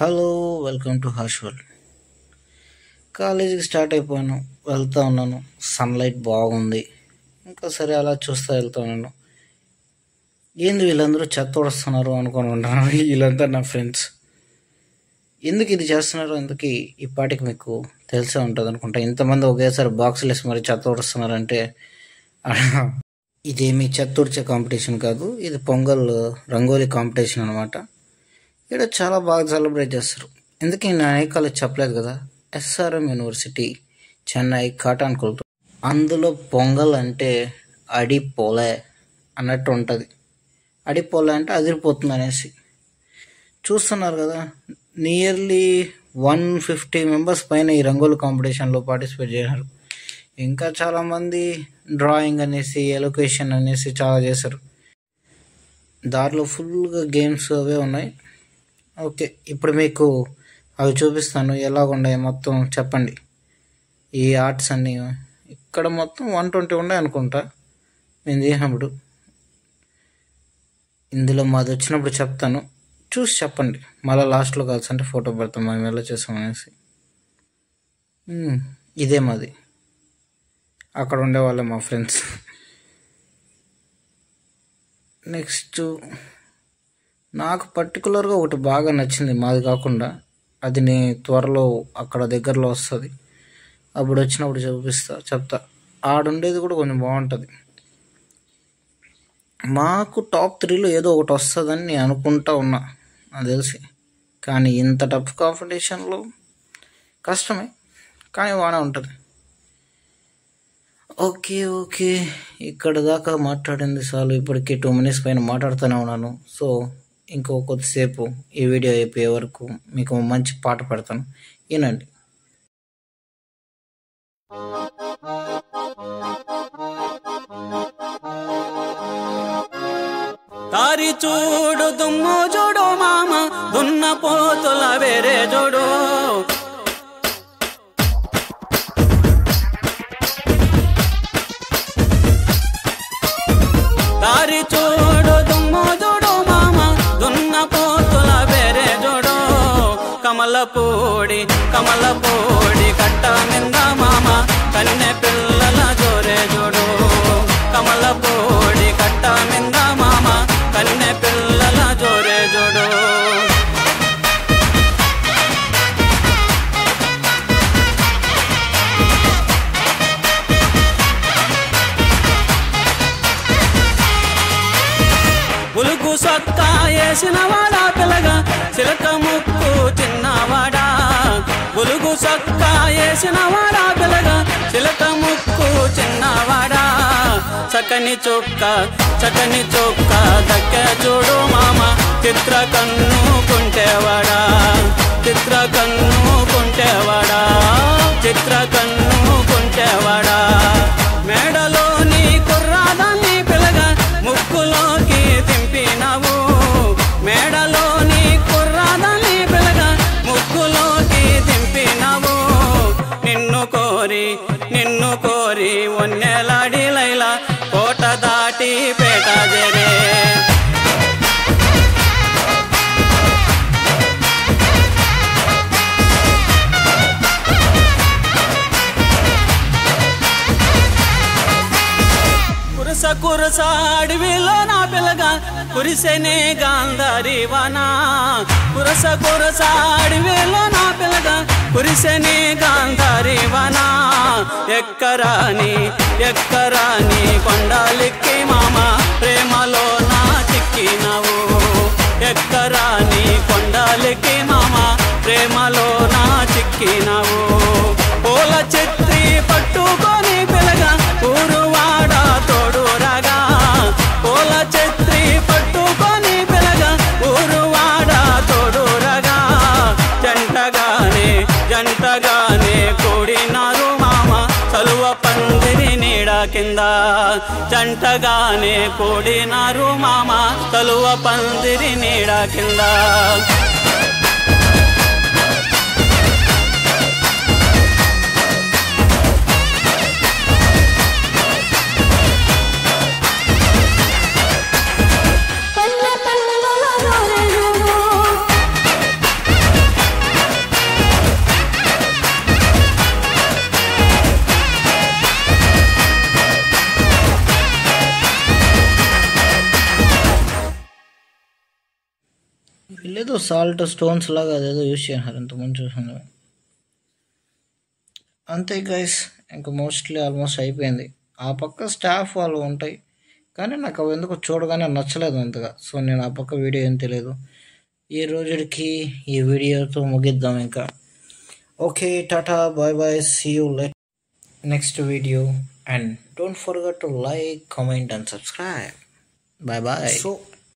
Hello, welcome to హార్ష్వల్. కాలేజీకి start అయిపోయాను, వెళ్తూ ఉన్నాను. సన్లైట్ బాగుంది. ఇంకా సరే అలా చూస్తూ వెళ్తూ ఉన్నాను. ఏంది వీళ్ళందరూ చెత్త వస్తున్నారు అనుకొని ఉంటాను. వీళ్ళంతా నా ఫ్రెండ్స్. ఎందుకు ఇది చేస్తున్నారు, ఎందుకు ఈ పాటికి మీకు తెలిసే ఉంటుంది అనుకుంటా. ఇంతమంది ఒకేసారి బాక్సులు వేసి మరి చెత్త వస్తున్నారంటే ఇదేమి చెత్త ఉడిచే కాంపిటీషన్ కాదు, ఇది పొంగల్ రంగోలీ కాంపిటీషన్ అనమాట. ఇక్కడ చాలా బాగా సెలబ్రేట్ చేస్తారు. ఎందుకు నేను ఏ కాలేజ్ చెప్పలేదు కదా, ఎస్ఆర్ఎం యూనివర్సిటీ చెన్నై కాటాన్ కొలుతూ. అందులో పొంగల్ అంటే అడిపోలే అన్నట్టు ఉంటుంది. అడిపోలే అంటే అదిరిపోతుంది అనేసి. చూస్తున్నారు కదా, నియర్లీ 150 మెంబర్స్ పైన ఈ రంగోలి కాంపిటీషన్లో పార్టిసిపేట్ చేశారు. ఇంకా చాలామంది డ్రాయింగ్ అనేసి, ఎలొకేషన్ అనేసి చాలా చేశారు. దారిలో ఫుల్గా గేమ్స్ అవే ఉన్నాయి. ఓకే, ఇప్పుడు మీకు అవి చూపిస్తాను ఎలాగున్నాయి మొత్తం చెప్పండి. ఈ ఆర్ట్స్ అన్నీ ఇక్కడ మొత్తం 120 ఉన్నాయి అనుకుంటా నేను చేసినప్పుడు. ఇందులో మాది వచ్చినప్పుడు చెప్తాను, చూసి చెప్పండి. మళ్ళీ లాస్ట్లో కలిసి అంటే ఫోటో పెడతాం మేము ఎలా చేసాం అనేసి. ఇదే మాది. అక్కడ ఉండేవాళ్ళే మా ఫ్రెండ్స్. నెక్స్ట్ నాకు పర్టికులర్గా ఒకటి బాగా నచ్చింది, మాది కాకుండా. అది నేను త్వరలో అక్కడ దగ్గరలో వస్తుంది, అప్పుడు వచ్చినప్పుడు చెప్తా. ఆడుండేది కూడా కొంచెం బాగుంటుంది. మాకు టాప్ 3లో ఏదో ఒకటి వస్తుందని నేను అనుకుంటా ఉన్నా, నాకు తెలిసి. కానీ ఇంత టఫ్ కాంపిటీషన్లో కష్టమే, కానీ బాగానే ఉంటుంది. ఓకే, ఇక్కడ దాకా మాట్లాడింది చాలు. ఇప్పటికి 2 minutes పైన మాట్లాడుతూనే ఉన్నాను. సో ఇంకో కొద్దిసేపు ఈ వీడియో అయిపోయే వరకు మీకు మంచి పాట పెడతాను, వినండి. తారి చూడు దుమ్ము చూడు మామ, దున్న పోతుల వేరే చూడు. తారి చూడు దుమ్ము చూడు మామ, దున్న పోతుల వేరే చూడు. కమలపూడి కట్ట మింద మామ, కన్నె పిల్లల జోరే చూడు. కమలపూడి కట్ట మింద మామ, కన్నె పిల్లల జోరే చూడు. బులుగు సొక్కా వేసినవాడా పిల్లగా, చిలక ముక్కు చిన్నవాడా. బులుగు సొక్కా వేసినవాడా పిల్లగా, చిలక ముక్కు చిన్నవాడా. చక్కని చొక్క దక్కే చూడు మామ, చిత్ర కన్ను కుంటేవాడా. చిత్ర కన్ను కుంటేవాడా. మేడలోని కుర్రాదాన్ని పిల్లగా, ముక్కులోకి దింపినావు. మేడలోని కుర్రాదాన్ని పిల్లగా, ముక్కులోకి దింపినావు. నిన్ను కోరి ఒన్నెలాడి లైలా, కోట దాటి పేట జరే. కురస అడవిలో నా పిల్లగా, కురిసెనే గాంధారి వానా. కురస అడవిలో నా పిల్లగా, కురిసెనే గాంధారి వానా. ఎక్కరాని కొండాలిక్కి మామ, ప్రేమలో నా చిక్కినావు. ఎక్కరాని కొండాలిక్కి మామ, ప్రేమలో నా చిక్కినావు. పూల చెత్రి పట్టుకొని పిల్లగా, ఊరువాడ తోడు రాగా. పూల చెత్రి పట్టుకొని పిల్లగా, ఊరువాడ తోడు రాగా. జంటగానే కూడినారు మామ, చలువ పందిరి నీడ కింద. జంటగానే కూడినారు మామ, చలువ పందిరి నీడ కింద. వీళ్ళేదో సాల్ట్ స్టోన్స్ లాగా అదేదో యూజ్ చేశారు ఇంతకుముందు చూసాను. అంతే గైస్, ఇంకా మోస్ట్లీ ఆల్మోస్ట్ అయిపోయింది. ఆ పక్క స్టాఫ్ వాళ్ళు ఉంటాయి కానీ నాకు అవి ఎందుకు చూడగానే నచ్చలేదు అంతగా. సో నేను ఆ పక్క వీడియో ఏం తెలియదు. ఈ రోజుకి ఈ వీడియోతో ముగిద్దాం ఇంకా. Okay, tata, bye bye, see you next video, and don't forget to like, comment and subscribe. Bye bye. So